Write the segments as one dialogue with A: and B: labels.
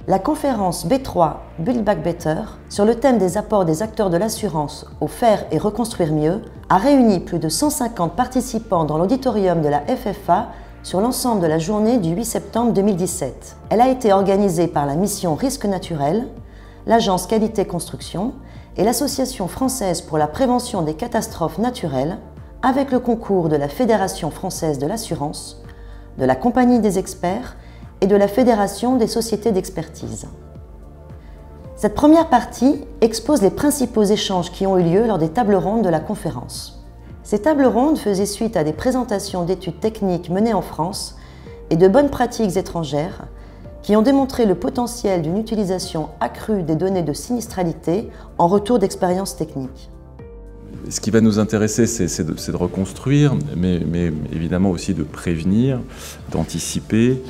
A: La conférence B3 Build Back Better sur le thème des apports des acteurs de l'assurance au faire et reconstruire mieux a réuni plus de 150 participants dans l'auditorium de la FFA sur l'ensemble de la journée du 8 septembre 2017. Elle a été organisée par la mission Risques Naturels, l'agence Qualité Construction et l'Association française pour la prévention des catastrophes naturelles, avec le concours de la Fédération française de l'assurance, de la Compagnie des experts et de la Fédération des sociétés d'expertise. Cette première partie expose les principaux échanges qui ont eu lieu lors des tables rondes de la conférence. Ces tables rondes faisaient suite à des présentations d'études techniques menées en France et de bonnes pratiques étrangères qui ont démontré le potentiel d'une utilisation accrue des données de sinistralité en retour d'expériences techniques.
B: Ce qui va nous intéresser, c'est de reconstruire, mais évidemment aussi de prévenir, d'anticiper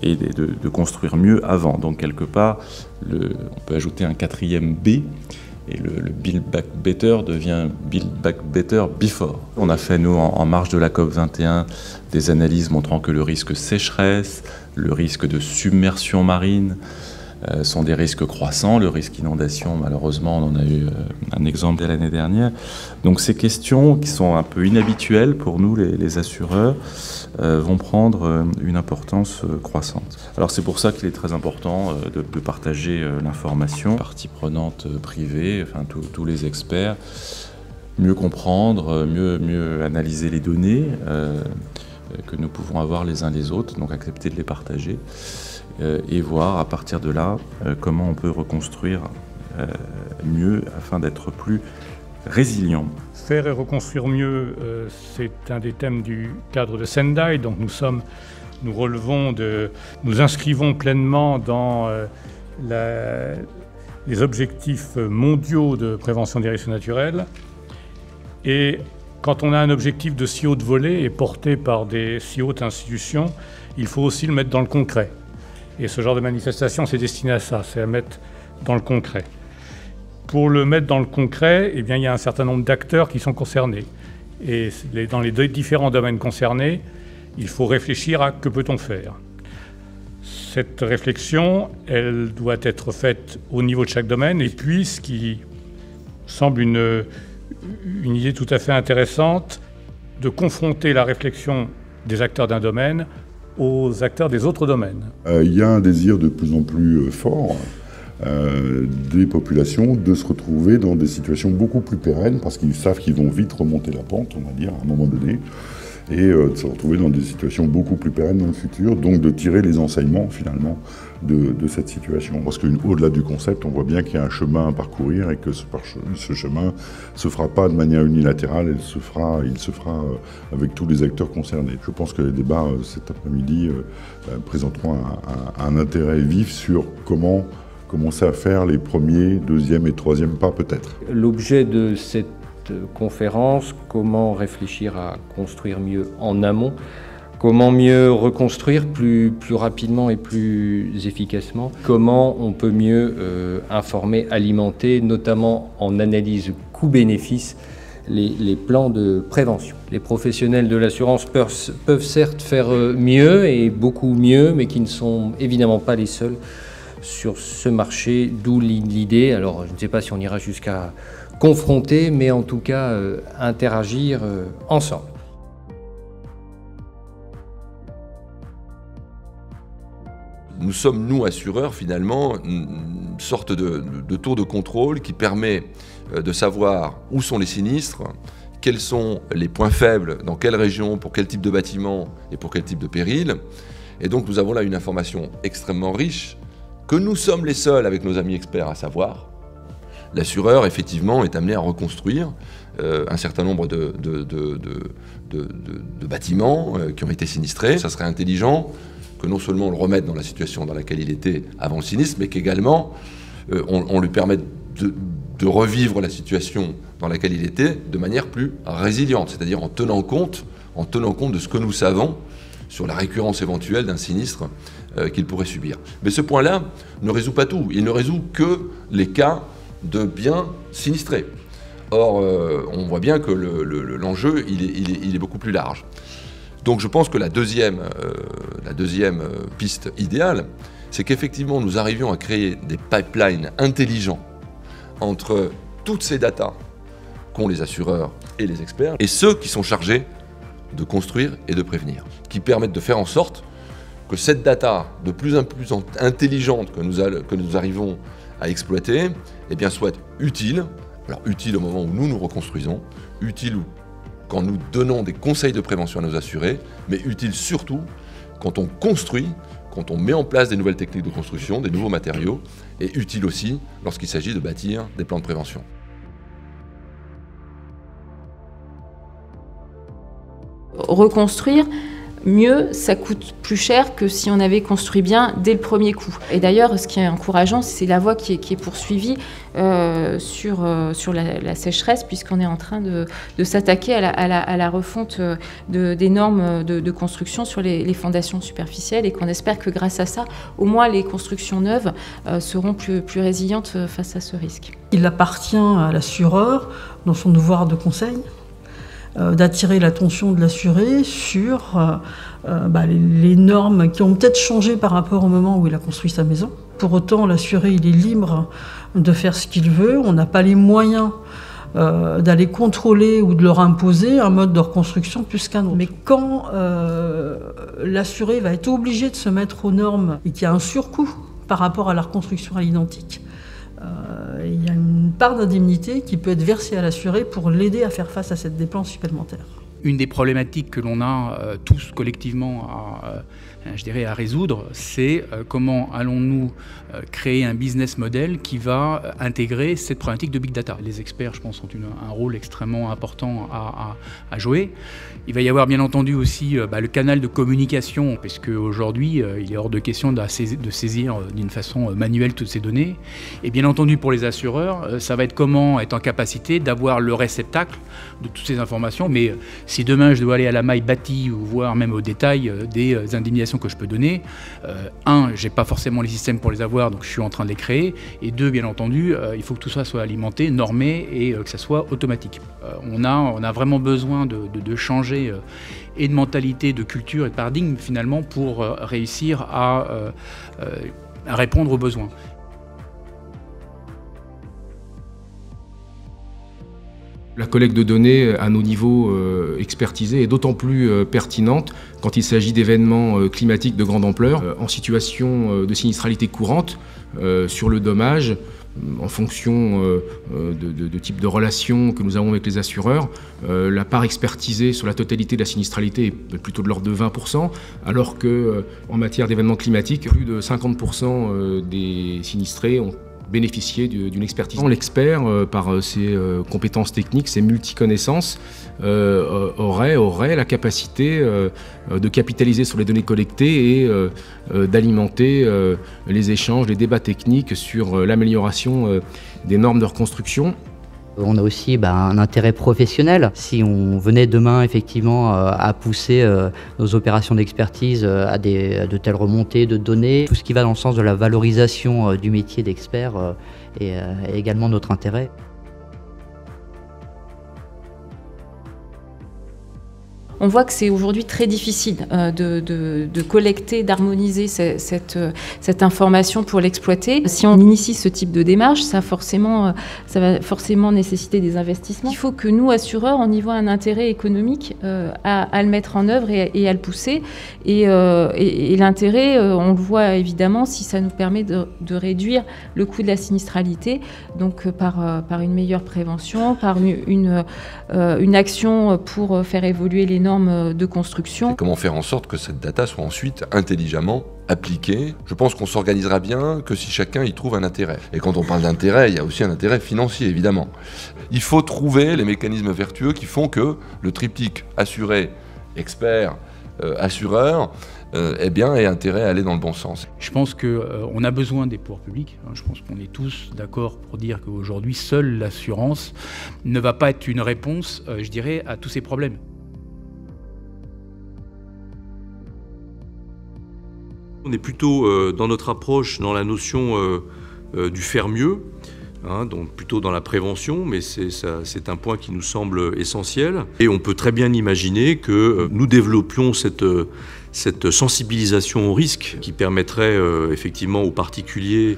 B: et de construire mieux avant. Donc quelque part, on peut ajouter un quatrième B, et le Build Back Better devient Build Back Better Before. On a fait, nous, en marge de la COP21, des analyses montrant que le risque sécheresse, le risque de submersion marine, sont des risques croissants. Le risque inondation, malheureusement, on en a eu un exemple dès l'année dernière. Donc ces questions qui sont un peu inhabituelles pour nous, les assureurs, vont prendre une importance croissante. Alors c'est pour ça qu'il est très important de partager l'information, parties prenantes privées, enfin tous les experts, mieux comprendre, mieux analyser les données que nous pouvons avoir les uns les autres, donc accepter de les partager. Et voir à partir de là comment on peut reconstruire mieux afin d'être plus résilient.
C: Faire et reconstruire mieux, c'est un des thèmes du cadre de Sendai. Donc nous inscrivons pleinement dans les objectifs mondiaux de prévention des risques naturels. Et quand on a un objectif de si haute volée et porté par des si hautes institutions, il faut aussi le mettre dans le concret. Et ce genre de manifestation, c'est destiné à ça, c'est à mettre dans le concret. Pour le mettre dans le concret, eh bien, il y a un certain nombre d'acteurs qui sont concernés. Et dans les différents domaines concernés, il faut réfléchir à que peut-on faire. Cette réflexion, elle doit être faite au niveau de chaque domaine. Et puis, ce qui semble une idée tout à fait intéressante, de confronter la réflexion des acteurs d'un domaine aux acteurs des autres domaines.
D: Il y a un désir de plus en plus fort des populations de se retrouver dans des situations beaucoup plus pérennes parce qu'ils savent qu'ils vont vite remonter la pente, on va dire, à un moment donné, et de se retrouver dans des situations beaucoup plus pérennes dans le futur, donc de tirer les enseignements finalement de cette situation. Parce qu'au-delà du concept, on voit bien qu'il y a un chemin à parcourir et que ce chemin ne se fera pas de manière unilatérale, il se fera avec tous les acteurs concernés. Je pense que les débats cet après-midi présenteront un intérêt vif sur comment commencer à faire les premiers, deuxième et troisième pas peut-être.
E: L'objet de cette conférence, comment réfléchir à construire mieux en amont, comment mieux reconstruire plus rapidement et plus efficacement, comment on peut mieux informer, alimenter, notamment en analyse coût-bénéfice, les plans de prévention. Les professionnels de l'assurance peuvent certes faire mieux et beaucoup mieux, mais qui ne sont évidemment pas les seuls sur ce marché, d'où l'idée, alors je ne sais pas si on ira jusqu'à confronter, mais en tout cas interagir ensemble.
F: Nous sommes, nous, assureurs, finalement, une sorte de tour de contrôle qui permet de savoir où sont les sinistres, quels sont les points faibles, dans quelle région, pour quel type de bâtiment et pour quel type de péril. Et donc nous avons là une information extrêmement riche que nous sommes les seuls, avec nos amis experts, à savoir. L'assureur, effectivement, est amené à reconstruire un certain nombre de bâtiments qui ont été sinistrés. Ça serait intelligent que non seulement on le remette dans la situation dans laquelle il était avant le sinistre, mais qu'également on lui permette de revivre la situation dans laquelle il était de manière plus résiliente, c'est-à-dire en tenant compte de ce que nous savons sur la récurrence éventuelle d'un sinistre qu'il pourrait subir. Mais ce point-là ne résout pas tout. Il ne résout que les cas de biens sinistrés. Or, on voit bien que l'enjeu, il est beaucoup plus large. Donc je pense que la deuxième piste idéale, c'est qu'effectivement nous arrivions à créer des pipelines intelligents entre toutes ces datas qu'ont les assureurs et les experts, et ceux qui sont chargés de construire et de prévenir, qui permettent de faire en sorte que cette data de plus en plus intelligente que nous arrivons à exploiter, eh bien, soit utile. Alors utile au moment où nous reconstruisons, utile quand nous donnons des conseils de prévention à nos assurés, mais utile surtout quand on construit, quand on met en place des nouvelles techniques de construction, des nouveaux matériaux, et utile aussi lorsqu'il s'agit de bâtir des plans de prévention.
G: Reconstruire mieux, ça coûte plus cher que si on avait construit bien dès le premier coup. Et d'ailleurs, ce qui est encourageant, c'est la voie qui est poursuivie sur la sécheresse, puisqu'on est en train de s'attaquer à la refonte des normes de construction sur les fondations superficielles, et qu'on espère que grâce à ça, au moins les constructions neuves seront plus résilientes face à ce risque.
H: Il appartient à l'assureur, dans son devoir de conseil, d'attirer l'attention de l'assuré sur les normes qui ont peut-être changé par rapport au moment où il a construit sa maison. Pour autant, l'assuré, il est libre de faire ce qu'il veut. On n'a pas les moyens d'aller contrôler ou de leur imposer un mode de reconstruction plus qu'un autre. Mais quand l'assuré va être obligé de se mettre aux normes et qu'il y a un surcoût par rapport à la reconstruction à l'identique, il y a une part d'indemnité qui peut être versée à l'assuré pour l'aider à faire face à cette dépense supplémentaire.
I: Une des problématiques que l'on a tous collectivement à résoudre, c'est comment allons-nous créer un business model qui va intégrer cette problématique de big data. Les experts, je pense, ont un rôle extrêmement important à jouer. Il va y avoir bien entendu aussi le canal de communication, parce qu'aujourd'hui, il est hors de question de saisir d'une façon manuelle toutes ces données. Et bien entendu, pour les assureurs, ça va être comment être en capacité d'avoir le réceptacle de toutes ces informations. Mais si demain je dois aller à la maille bâtie ou voir même au détail des indemnisations que je peux donner, j'ai pas forcément les systèmes pour les avoir, donc je suis en train de les créer. Et deux, bien entendu, il faut que tout ça soit alimenté, normé et que ça soit automatique. On a vraiment besoin de changer et de mentalité, de culture et de paradigme finalement pour réussir à répondre aux besoins.
J: La collecte de données à nos niveaux expertisés est d'autant plus pertinente quand il s'agit d'événements climatiques de grande ampleur, en situation de sinistralité courante, sur le dommage, en fonction de type de relation que nous avons avec les assureurs. La part expertisée sur la totalité de la sinistralité est plutôt de l'ordre de 20%, alors qu'en matière d'événements climatiques, plus de 50% des sinistrés ont bénéficier d'une expertise. L'expert, par ses compétences techniques, ses multi-connaissances, aurait la capacité de capitaliser sur les données collectées et d'alimenter les échanges, les débats techniques sur l'amélioration des normes de reconstruction.
K: On a aussi un intérêt professionnel. Si on venait demain effectivement à pousser nos opérations d'expertise à de telles remontées de données, tout ce qui va dans le sens de la valorisation du métier d'expert est également notre intérêt.
G: On voit que c'est aujourd'hui très difficile de collecter, d'harmoniser cette information pour l'exploiter. Si on initie ce type de démarche, ça va forcément nécessiter des investissements. Il faut que nous, assureurs, on y voit un intérêt économique à le mettre en œuvre et à le pousser. Et l'intérêt, on le voit évidemment si ça nous permet de réduire le coût de la sinistralité, donc par une meilleure prévention, par une action pour faire évoluer les normes de construction.
F: Et comment faire en sorte que cette data soit ensuite intelligemment appliquée. Je pense qu'on s'organisera bien que si chacun y trouve un intérêt. Et quand on parle d'intérêt, il y a aussi un intérêt financier, évidemment. Il faut trouver les mécanismes vertueux qui font que le triptyque assuré, expert, assureur, ait intérêt à aller dans le bon sens.
I: Je pense qu'on a besoin des pouvoirs publics. Je pense qu'on est tous d'accord pour dire qu'aujourd'hui, seule l'assurance ne va pas être une réponse, je dirais, à tous ces problèmes.
L: On est plutôt dans notre approche dans la notion du faire mieux, donc plutôt dans la prévention, mais c'est un point qui nous semble essentiel. Et on peut très bien imaginer que nous développions cette sensibilisation au risque qui permettrait effectivement aux particuliers,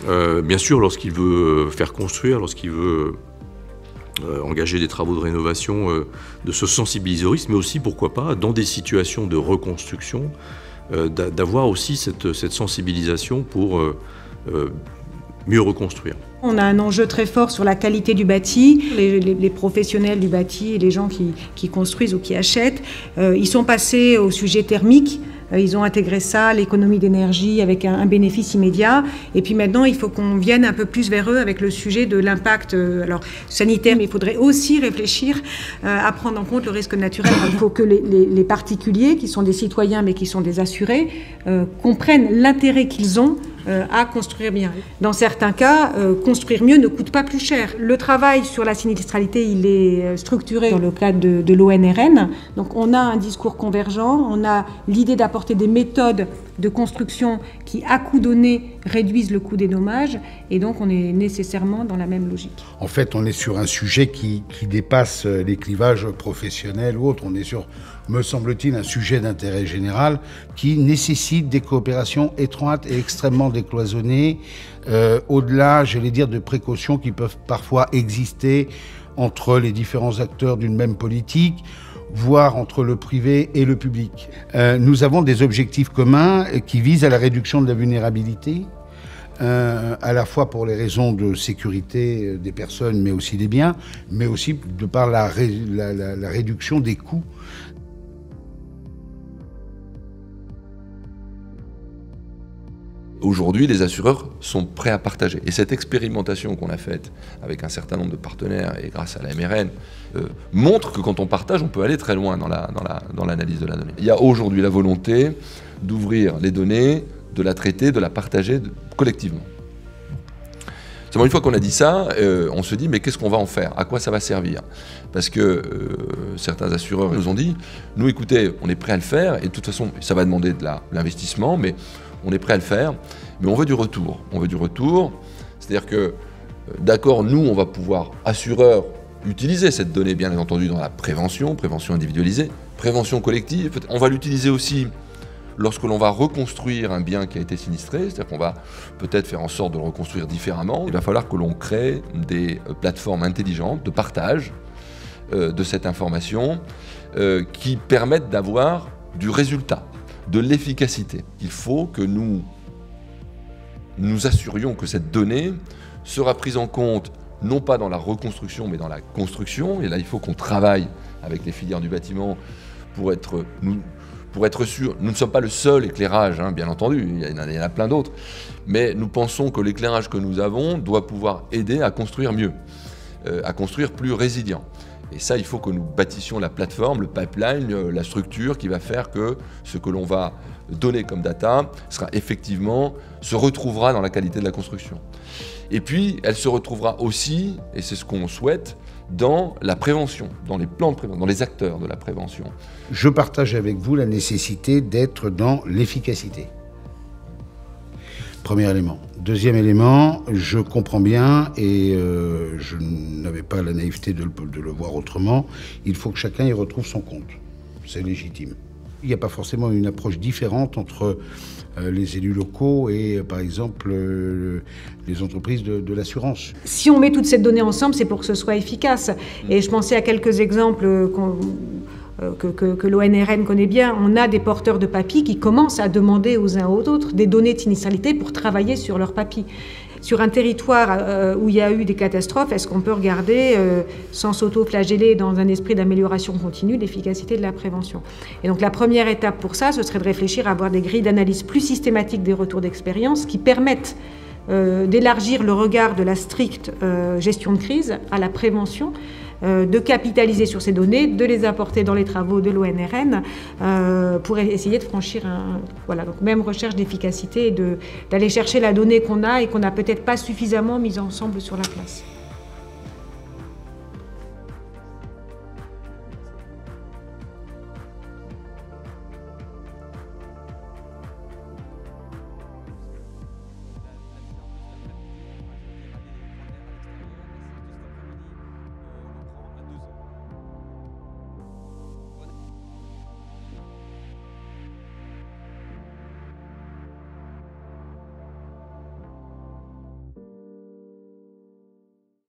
L: bien sûr lorsqu'il veut faire construire, lorsqu'il veut engager des travaux de rénovation, de se sensibiliser au risque, mais aussi, pourquoi pas, dans des situations de reconstruction, d'avoir aussi cette sensibilisation pour mieux reconstruire.
M: On a un enjeu très fort sur la qualité du bâti. Les professionnels du bâti et les gens qui construisent ou qui achètent, ils sont passés au sujet thermique. Ils ont intégré ça, l'économie d'énergie, avec un bénéfice immédiat. Et puis maintenant, il faut qu'on vienne un peu plus vers eux avec le sujet de l'impact sanitaire. Mais il faudrait aussi réfléchir à prendre en compte le risque naturel. Il faut que les particuliers, qui sont des citoyens mais qui sont des assurés, comprennent l'intérêt qu'ils ont à construire bien. Dans certains cas, construire mieux ne coûte pas plus cher. Le travail sur la sinistralité, il est structuré dans le cadre de l'ONRN. Donc on a un discours convergent, on a l'idée d'apporter des méthodes de construction qui, à coût donné, réduisent le coût des dommages, et donc on est nécessairement dans la même logique.
N: En fait, on est sur un sujet qui dépasse les clivages professionnels ou autres. On est sur, me semble-t-il, un sujet d'intérêt général qui nécessite des coopérations étroites et extrêmement décloisonnées, au-delà, j'allais dire, de précautions qui peuvent parfois exister entre les différents acteurs d'une même politique, voire entre le privé et le public. Nous avons des objectifs communs qui visent à la réduction de la vulnérabilité, à la fois pour les raisons de sécurité des personnes, mais aussi des biens, mais aussi de par la réduction des coûts.
F: Aujourd'hui, les assureurs sont prêts à partager. Et cette expérimentation qu'on a faite avec un certain nombre de partenaires et grâce à la MRN montre que quand on partage, on peut aller très loin dans l'analyse de la donnée. Il y a aujourd'hui la volonté d'ouvrir les données, de la traiter, de la partager collectivement. Seulement, une fois qu'on a dit ça, on se dit mais qu'est-ce qu'on va en faire? À quoi ça va servir? Parce que certains assureurs nous ont dit, nous écoutez, on est prêt à le faire et de toute façon, ça va demander de l'investissement, mais on est prêt à le faire, mais on veut du retour. On veut du retour, c'est-à-dire que, d'accord, nous, on va pouvoir, assureurs, utiliser cette donnée, bien entendu, dans la prévention individualisée, prévention collective. On va l'utiliser aussi lorsque l'on va reconstruire un bien qui a été sinistré, c'est-à-dire qu'on va peut-être faire en sorte de le reconstruire différemment. Il va falloir que l'on crée des plateformes intelligentes de partage de cette information qui permettent d'avoir du résultat, de l'efficacité. Il faut que nous assurions que cette donnée sera prise en compte, non pas dans la reconstruction, mais dans la construction. Et là, il faut qu'on travaille avec les filières du bâtiment pour être sûr. Nous ne sommes pas le seul éclairage, bien entendu, il y en a plein d'autres. Mais nous pensons que l'éclairage que nous avons doit pouvoir aider à construire mieux, à construire plus résilient. Et ça, il faut que nous bâtissions la plateforme, le pipeline, la structure qui va faire que ce que l'on va donner comme data se retrouvera dans la qualité de la construction. Et puis, elle se retrouvera aussi, et c'est ce qu'on souhaite, dans la prévention, dans les plans de prévention, dans les acteurs de la prévention.
N: Je partage avec vous la nécessité d'être dans l'efficacité. Premier élément. Deuxième élément, je comprends bien, et je n'avais pas la naïveté de le voir autrement, il faut que chacun y retrouve son compte. C'est légitime. Il n'y a pas forcément une approche différente entre les élus locaux et, par exemple, les entreprises de l'assurance.
M: Si on met toute cette donnée ensemble, c'est pour que ce soit efficace. Et je pensais à quelques exemples que l'ONRN connaît bien. On a des porteurs de papiers qui commencent à demander aux uns aux autres des données de sinistralité pour travailler sur leurs papiers. Sur un territoire où il y a eu des catastrophes, est-ce qu'on peut regarder, sans s'auto-flageller, dans un esprit d'amélioration continue, l'efficacité de la prévention? Et donc la première étape pour ça, ce serait de réfléchir à avoir des grilles d'analyse plus systématiques des retours d'expérience qui permettent d'élargir le regard de la stricte gestion de crise à la prévention, de capitaliser sur ces données, de les apporter dans les travaux de l'ONRN pour essayer de franchir donc même recherche d'efficacité et d'aller chercher la donnée qu'on a et qu'on n'a peut-être pas suffisamment mise ensemble sur la place.